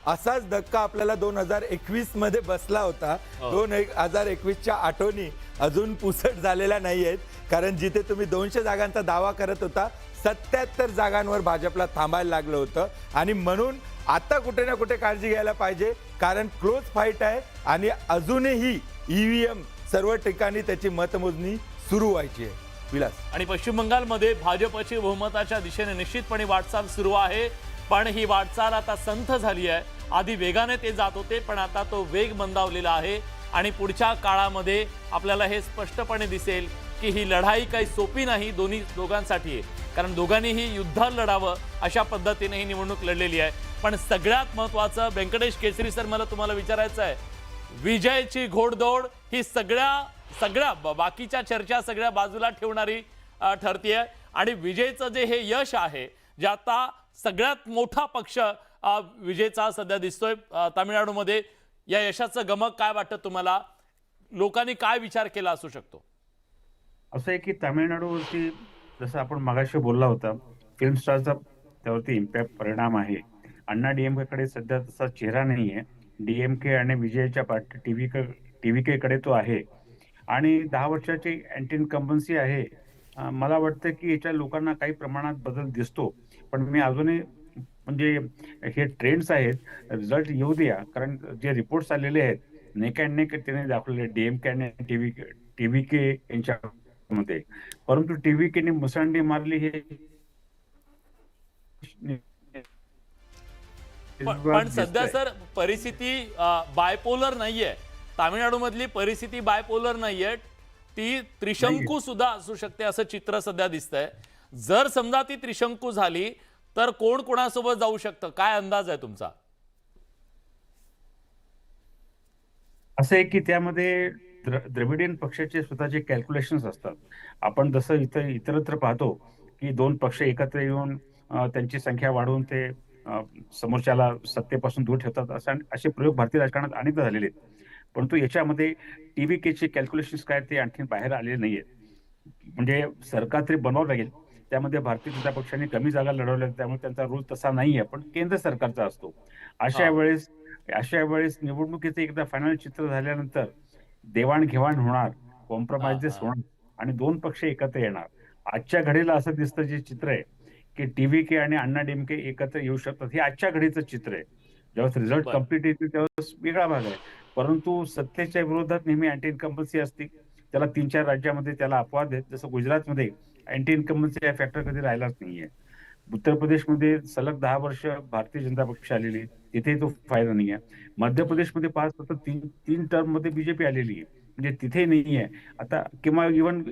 असाच धक्का आपल्याला 2021 मध्ये बसला होता. 2021च्या आठवणी अजून पुसट झालेल्या नाही आहेत, कारण जिथे तुम्ही 200 जागांचा दावा करत होता 77 जागांवर भाजपला थांबायला लागलं होतं. आणि म्हणून आता कुठे ना कुठे काळजी घ्यायला पाहिजे, कारण क्लोज फाईट आहे आणि अजूनही ईव्हीएम सर्व ठिकाणी त्याची मतमोजणी सुरू व्हायची आहे. विलास. आणि पश्चिम बंगालमध्ये भाजपची बहुमताच्या दिशेने निश्चितपणे वाटचाल सुरू आहे, पण ही वाटचाल आता संथ झाली आहे. आधी वेगाने ते जात होते, पण आता तो वेग मंदावलेला आहे आणि पुढच्या काळामध्ये आपल्याला हे स्पष्टपणे दिसेल की ही लढाई काही सोपी नाही दोघांसाठी आहे, कारण दोघांनीही युद्ध लढावं अशा पद्धतीने ही निवडणूक लढलेली आहे. पण सगळ्यात महत्त्वाचं वेंकटेश केसरी सर, मला तुम्हाला विचारायचं आहे, विजयची घोडदौड ही सगळ्या बाकीच्या चर्चा सगळ्या बाजूला ठेवणारी ठरतीये आणि विजयचं जे हे यश आहे, जे आता सगळ्यात मोठा पक्ष विजयचा सध्या दिसतोय तामिळनाडूमध्ये, या यशाचं गमक काय वाटतं तुम्हाला? लोकांनी काय विचार केला असू शकतो? असं आहे की तामिळनाडूवरती जसं आपण मगाशी बोलला होता, फिल्म स्टारचा त्यावरती इम्पॅक्ट परिणाम आहे. अण्णा डीएमके कडे सध्या तसा चेहरा नाही आहे. डीएमके आणि विजयच्या पार्टी टीव्हीके कडे तो आहे आणि 10 वर्षाची अँटी इन्कम्बन्सी आहे. मला वाटतं की याच्या लोकांना काही प्रमाणात बदल दिसतो, पण मी अजूनही म्हणजे हे ट्रेंड्स आहेत, रिझल्ट येऊ द्या, कारण जे रिपोर्ट्स आलेले आहेत नेक अँड नेक त्याने दाखवलेले डीएमके आणि टीव्हीके यांच्यामध्ये, परंतु टीव्हीकेने मुसंडी मारली हे पण सध्या सर परिस्थिती बायपोलर नाहीये. तामिळनाडूमधली परिस्थिती बायपोलर नाहीये, ती त्रिशंकू सुद्धा असू शकते असं चित्र सध्या दिसतंय. जर समजा ती त्रिशंकू झाली तर कोण कोणासोबत जाऊ शकतं, काय अंदाज आहे तुमचा? असं आहे की त्यामध्ये द्रविडियन पक्षाचे स्वतःचे कॅल्क्युलेशन्स असतात. आपण जसं इतरत्र पाहतो की 2 पक्ष एकत्र येऊन त्यांची संख्या वाढवून ते समोरच्याला सत्तेपासून दूर ठेवतात, असे प्रयोग भारतीय राजकारणात अनेकदा झालेले आहेत. परंतु याच्यामध्ये टीव्हीकेचे कॅल्क्युलेशन्स काय ते आणखी बाहेर आलेले नाहीयेत. म्हणजे सरकार तरी बनावं लागेल, त्यामध्ये भारतीय जनता पक्षाने कमी जागा लढवल्या, त्यामुळे त्यांचा रोल तसा नाहीये, पण केंद्र सरकारचा असतो. अशा वेळेस निवडणुकीचे एकदा फायनल चित्र झाल्यानंतर देवाणघेवाण होणार, कॉम्प्रोमाइजेस होणार आणि 2 पक्ष एकत्र येणार. आजच्या घडीला असं दिसतं जे चित्र आहे की टीव्हीके आणि अण्णा डीएमके एकत्र येऊ शकतात, हे आजच्या घडीचं चित्र आहे. जेव्हा रिझल्ट कम्प्लीट येतील तेव्हा वेगळा भाग आहे, परंतु सत्तेच्या विरोधात नेहमी अँटी इन्कम्बन्सी असते. त्याला 3-4 राज्यामध्ये त्याला अपवाद आहेत, जसं गुजरातमध्ये अँटी इन्कम्बन्सी हा फॅक्टर कधी राहिलाच नाहीये. उत्तर प्रदेशमध्ये सलग 10 वर्ष भारतीय जनता पक्ष आलेली, तिथे तो फायदा नाही आहे. मध्य प्रदेशमध्ये 5 सतत 3 टर्म मध्ये बीजेपी आलेली आहे, म्हणजे तिथे नाही आहे आता. किंवा इव्हन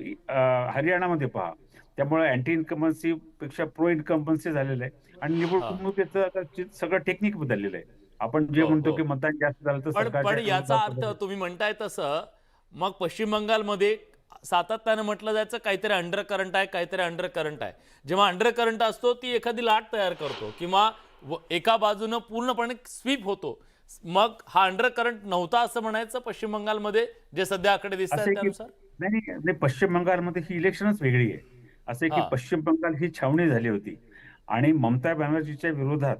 हरियाणामध्ये पहा, त्यामुळे अँटी इन्कम्बन्सी पेक्षा प्रो इन्कम्बन्सी झालेलं आहे आणि निवडणुकीचं आता सगळं टेक्निक बदललेलं आहे. आपण जे म्हणतो की मतदान जास्त झालं तर पण याचा अर्थ तुम्ही म्हणताय तसं मग पश्चिम बंगालमध्ये सातत्यानं म्हटलं जायचं काहीतरी अंडर करंट आहे, काहीतरी अंडर करंट आहे. जेव्हा अंडर करंट असतो ती एखादी लाट तयार करतो किंवा एका बाजूनं पूर्णपणे स्वीप होतो, मग हा अंडर करंट नव्हता असं म्हणायचं पश्चिम बंगालमध्ये जे सध्या आकडे दिसतात त्यानुसार? नाही, पश्चिम बंगालमध्ये ही इलेक्शनच वेगळी आहे. असे की पश्चिम बंगाल ही छावणी झाली होती आणि ममता बॅनर्जीच्या विरोधात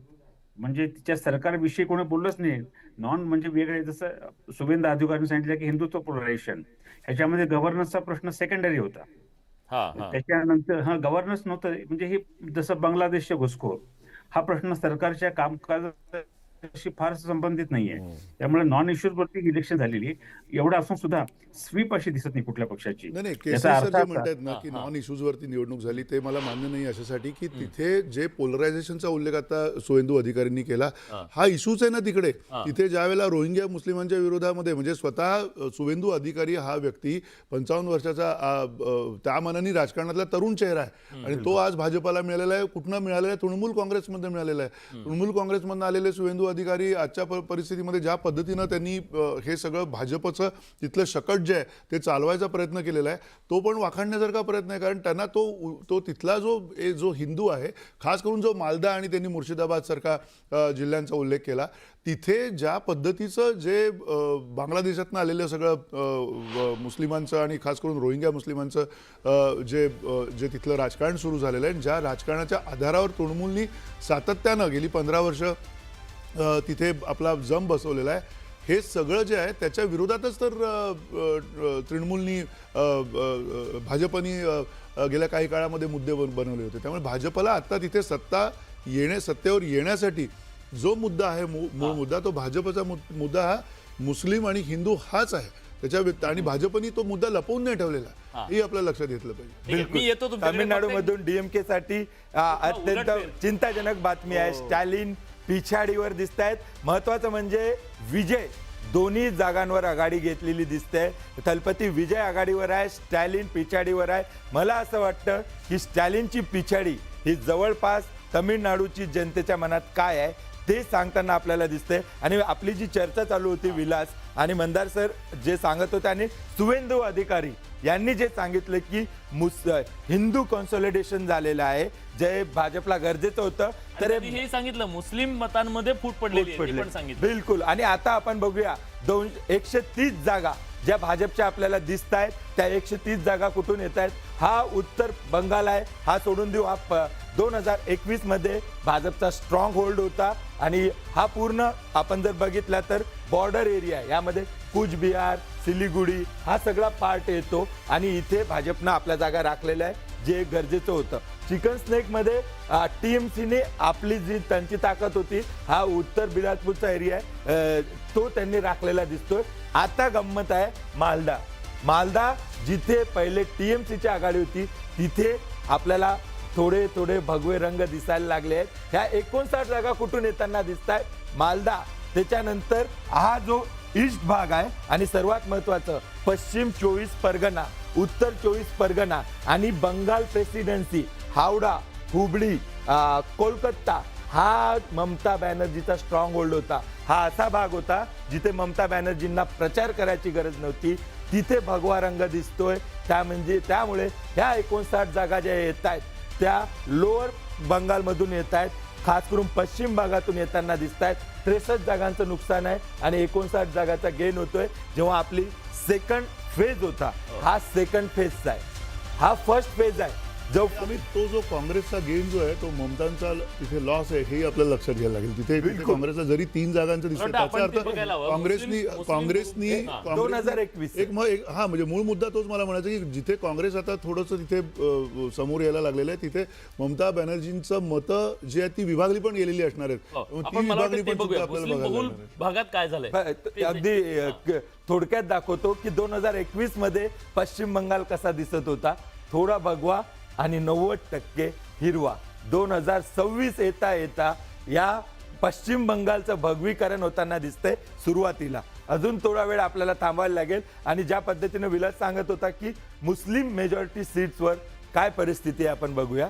म्हणजे तिच्या सरकारविषयी कोणी बोललंच नाही. नॉन म्हणजे वेगळे, जसं शुभेंदू अधिकारींनी सांगितलं की हिंदुत्व पोलरायझेशन, ह्याच्यामध्ये गव्हर्नन्सचा प्रश्न सेकंडरी होता. त्याच्यानंतर गव्हर्नन्स नव्हतं, म्हणजे हे जसं बांगलादेशचे घुसखोर, हा प्रश्न सरकारच्या कामकाजाशी फार संबंधित नाहीये. त्यामुळे नॉन इश्यूज वरती इलेक्शन झालेली एवढं असून सुद्धा स्वीप अशी दिसत नाही कुठल्या पक्षाची. नाही, केसरी सर जे म्हणतात ना की नॉन इश्यूज वरती निवडणूक झाली, ते मला मान्य नाही अशासाठी की तिथे जे पोलरायझेशनचा उल्लेख आता शुभेंदू अधिकारींनी केला, हा इश्यूच आहे ना तिकडे. तिथे ज्यावेळेला रोहिंग्या मुस्लिमांच्या विरोधामध्ये म्हणजे स्वतः शुभेंदू अधिकारी हा व्यक्ती 55 वर्षाचा त्या मानाने राजकारणातला तरुण चेहरा आहे आणि तो आज भाजपाला मिळालेला आहे. कुठनं मिळालेला आहे? तृणमूल काँग्रेसमध्ये मिळालेला आहे. तृणमूल काँग्रेसमधून आलेले शुभेंदू अधिकारी आजच्या परिस्थितीमध्ये ज्या पद्धतीनं त्यांनी हे सगळं भाजपचं तिथलं शकट जे आहे ते चालवायचा प्रयत्न केलेला आहे, तो पण वाखाणण्यासारखा प्रयत्न आहे. कारण त्यांना तो तिथला जो हिंदू आहे, खास करून जो मालदा आणि त्यांनी मुर्शिदाबाद सारखा जिल्ह्यांचा उल्लेख केला, तिथे ज्या पद्धतीचं जे बांगलादेशातनं आलेलं सगळं मुस्लिमांचं आणि खास करून रोहिंग्या मुस्लिमांचं जे तिथलं राजकारण सुरू झालेलं आहे, ज्या राजकारणाच्या आधारावर तृणमूलनी सातत्यानं गेली 15 वर्ष तिथे आपला जम बसवलेला आहे. हे सगळं जे आहे त्याच्या विरोधातच तर तृणमूलनी भाजपनी गेल्या काही काळामध्ये मुद्दे बनवले होते. त्यामुळे भाजपला आता तिथे सत्तेवर येण्यासाठी जो मुद्दा आहे, मूळ मुद्दा, तो भाजपचा मुद्दा हा मुस्लिम आणि हिंदू हाच आहे. आणि भाजपनी तो मुद्दा लपवून नाही ठेवलेला, हे आपल्याला लक्षात घेतलं पाहिजे. ठीक आहे, मी येतो तुमच्याकडे. तामिळनाडू मधून डीएमके साठी अत्यंत चिंताजनक बातमी आहे. स्टॅलिन पिछाडीवर दिसत आहेत. महत्वाचं म्हणजे विजय दोन्ही जागांवर आघाडी घेतलेली दिसते. थलपती विजय आघाडीवर आहे, स्टॅलिन पिछाडीवर आहे. मला असं वाटतं की स्टॅलिनची पिछाडी ही जवळपास तमिळनाडूची जनतेच्या मनात काय आहे ते सांगताना आपल्याला दिसते. आणि आपली जी चर्चा चालू होती, विलास आणि मंदार सर जे सांगत होते आणि सुवेंदू अधिकारी यांनी जे सांगितलं की हिंदू कॉन्सॉलिडेशन झालेलं आहे, जे भाजपला गरजेचं होतं, तर हे सांगितलं मुस्लिम मतांमध्ये फूट पडलेली आहे, हे पण सांगितलं. बिलकुल. आणि आता आपण बघूया 130 जागा ज्या भाजपच्या आपल्याला दिसत आहेत, त्या 130 जागा कुठून येत आहेत? हा उत्तर बंगाल आहे. हा सोडून देऊ, हा 2021 मध्ये भाजपचा स्ट्रॉंग होल्ड होता. आणि हा पूर्ण आपण जर बघितला तर बॉर्डर एरिया आहे. यामध्ये कुचबिहार, सिलिगुडी हा सगळा पार्ट येतो. आणि इथे भाजपनं आपल्या जागा राखलेल्या आहे, जे गरजेचं होतं. चिकन स्नेक मध्ये टीएमसीने आपली जी त्यांची ताकद होती, हा उत्तर बिलासपूरचा एरिया आहे, तो त्यांनी राखलेला दिसतोय. आता गंमत आहे मालदा जिथे पहिले टीएमसीची आघाडी होती, तिथे आपल्याला थोडे थोडे भगवे रंग दिसायला लागले आहेत. ह्या 59 जागा कुठून येताना दिसत आहेत? मालदा. त्याच्यानंतर हा जो ईस्ट भाग आहे आणि सर्वात महत्वाचं पश्चिम 24 परगणा, उत्तर 24 परगणा आणि बंगाल प्रेसिडेन्सी, हावडा, हुबळी, कोलकाता, हा ममता बॅनर्जीचा स्ट्रॉंग होल्ड होता. हा असा भाग होता जिथे ममता बॅनर्जींना प्रचार करायची गरज नव्हती. तिथे भगवा रंग दिसतोय. त्यामुळे ह्या 59 जागा ज्या येत आहेत त्या लोअर बंगालमधून येत आहेत, खास करून पश्चिम भागातून येताना दिसत आहेत. 63 जागांचं नुकसान आहे आणि 59 जागाचा गेन होतोय. जेव्हा आपली सेकंड फेज होता, हा सेकंड फेजचा आहे, हा फर्स्ट फेज आहे. तो जो काँग्रेसचा गेम जो आहे तो ममतांचा तिथे लॉस आहे, हे आपल्याला लक्षात घ्यायला लागेल. तिथे काँग्रेसला जरी 3 जागांचं दिसतं, त्याचा अर्थ काँग्रेसनी 2021 हा म्हणजे मूळ मुद्दा तोच मला म्हणायचं की जिथे काँग्रेस आता थोडंसं तिथे समोर यायला लागलेलं आहे, तिथे ममता बॅनर्जींचं मतं जी आहे ती विभागली पण गेलेली असणार आहेत. ती विभागली पण आपल्याला बघायला भागात काय झालंय अगदी थोडक्यात दाखवतो की 2021 मध्ये पश्चिम बंगाल कसा दिसत होता, थोडा भगवा आणि 90% हिरवा. 2026 येता या पश्चिम बंगालचं भगवीकरण होताना दिसतंय सुरुवातीला. अजून थोडा वेळ आपल्याला थांबायला लागेल. आणि ज्या पद्धतीने विलास सांगत होता की मुस्लिम मेजॉरिटी सीट्सवर काय परिस्थिती आहे आपण बघूया.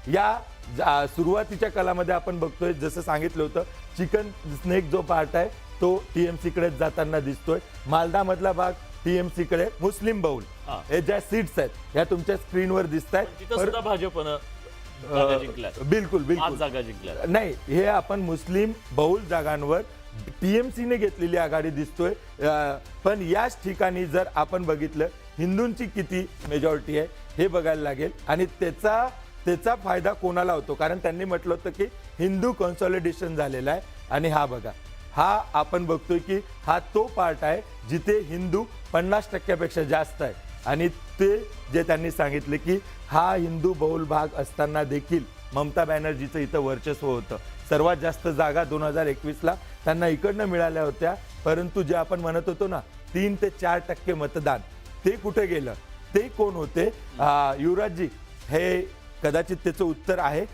या सुरुवातीच्या कालामध्ये आपण बघतोय, जसं सांगितलं होतं, चिकन स्नेक जो पार्ट आहे तो टीएमसी कडे जाताना दिसतोय. मालदा मधला भाग टीएमसी कडे, मुस्लिम बहुल हे ज्या सीट्स आहेत या तुमच्या स्क्रीनवर दिसत आहेत. भाजपनं बिलकुल जागा जिंकल्या नाही, हे आपण मुस्लिम बहुल जागांवर टीएमसीने घेतलेली आघाडी दिसतोय. पण याच ठिकाणी जर आपण बघितलं हिंदूंची किती मेजॉरिटी आहे हे बघायला लागेल. आणि त्याचा फायदा कोणाला होतो, कारण त्यांनी म्हटलं होतं की हिंदू कॉन्सॉलिडेशन झालेलं आहे. आणि हा बघा, हा आपण बघतोय की हा तो पार्ट आहे जिथे हिंदू 50% जास्त आहे. आणि ते जे त्यांनी सांगितले की हा हिंदू बहुल भाग असताना देखील ममता बॅनर्जीचं इथं वर्चस्व होतं. सर्वात जास्त जागा 2021ला त्यांना इकडनं मिळाल्या होत्या. परंतु जे आपण म्हणत होतो ना 3 ते 4% मतदान, ते कुठे गेलं? ते कोण होते? युवराजजी, हे कदाचित त्याचं उत्तर आहे